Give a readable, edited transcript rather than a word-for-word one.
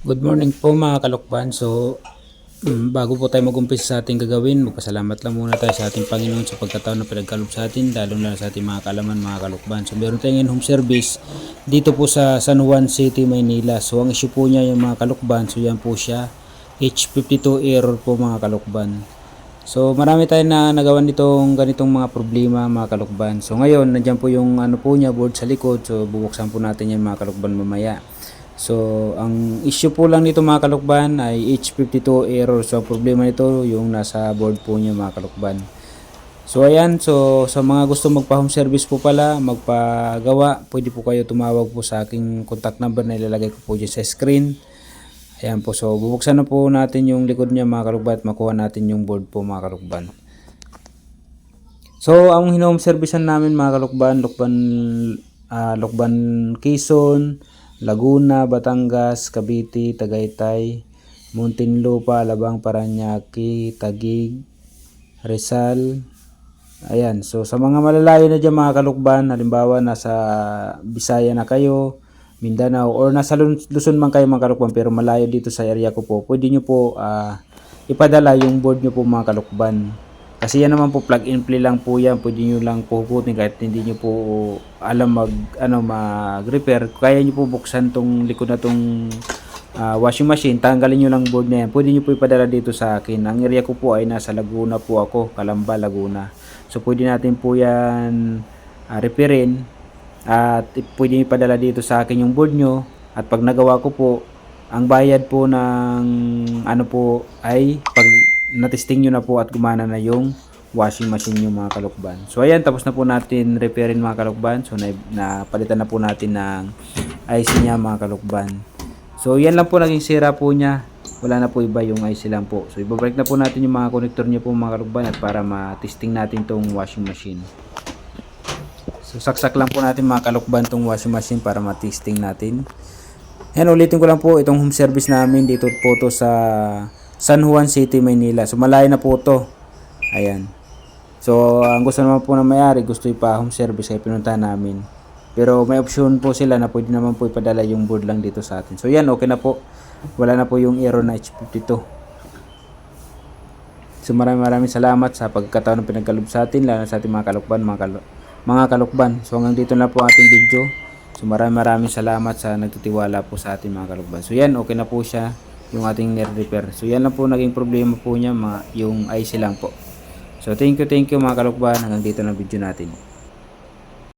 Good morning po mga kalukban. Bago po tayo mag-umpisa sa ating gagawin, magpasalamat lang muna tayo sa ating Panginoon sa pagkataon na pinagkaloob sa atin, lalo na sa ating mga kaalaman mga kalukban. So meron tayong home service dito po sa San Juan City, Maynila. So ang issue po niya yung mga kalukban, so yan po siya, H52 error po mga kalukban. So marami tayong na nagawa nitong ganitong mga problema mga kalukban. So ngayon, nandiyan po yung ano po niya, board sa likod. So bubuksan po natin yan mga kalukban mamaya. So, ang issue po lang nito mga kalukban ay H52 error. So, ang problema nito yung nasa board po niya mga kalukban. So, ayan. So, sa mga gusto magpa-home service po pala, magpagawa, pwede po kayo tumawag po sa aking contact number na ilalagay ko po dyan sa screen. Ayan po. So, bubuksan na po natin yung likod niya mga kalukban at makuha natin yung board po mga kalukban. So, ang home servicean namin mga kalukban, Lukban Quezon, Laguna, Batangas, Cavite, Tagaytay, Muntinlupa, Alabang, Paranaque, Taguig, Rizal. Ayan, so sa mga malalayo na dyan mga kalukban, halimbawa nasa Bisaya na kayo, Mindanao, or nasa Luzon man kayo mga kalukban pero malayo dito sa area ko po, pwede nyo po ipadala yung board nyo po mga kalukban. Kasi yan naman po plug and play lang po yan. Pwede nyo lang puputin kahit hindi nyo po alam mag-repair. Kaya nyo po buksan tong likod na tong washing machine. Tanggalin nyo lang board na yan. Pwede nyo po ipadala dito sa akin. Ang area ko po ay nasa Laguna po ako. Calamba, Laguna. So pwede natin po yan repairin. At pwede nyo ipadala dito sa akin yung board nyo. At pag nagawa ko po, ang bayad po ng ano po ay pag na-testing nyo na po at gumana na yung washing machine yung mga kalukban. So ayan, tapos na po natin repairin mga kalukban. So napalitan na po natin ng IC niya mga kalukban. So yan lang po naging sira po niya. Wala na po iba yung IC lang po. So ibabalik na po natin yung mga connector niya po mga kalukban at para ma-testing natin tong washing machine. So saksak lang po natin mga kalukban tong washing machine para ma-testing natin. And ulitin ko lang po itong home service namin dito po to sa San Juan City, Maynila. So malayo na po to. Ayan. So ang gusto naman po na mayari, gusto ipa-home service ay pinuntahan namin. Pero may option po sila na pwede naman po ipadala yung board lang dito sa atin. So yan, okay na po. Wala na po yung error na H52. So maraming salamat sa pagkataon ng pinagkaloob sa atin, lalo sa ating mga kalukban, mga kalukban. So hanggang dito na po ating video. So maraming salamat sa nagtitiwala po sa ating mga kalukban. So yan, okay na po siya yung ating repair. So yan lang po naging problema po niya, yung IC lang po. So thank you mga kalukban. Hanggang dito na video natin.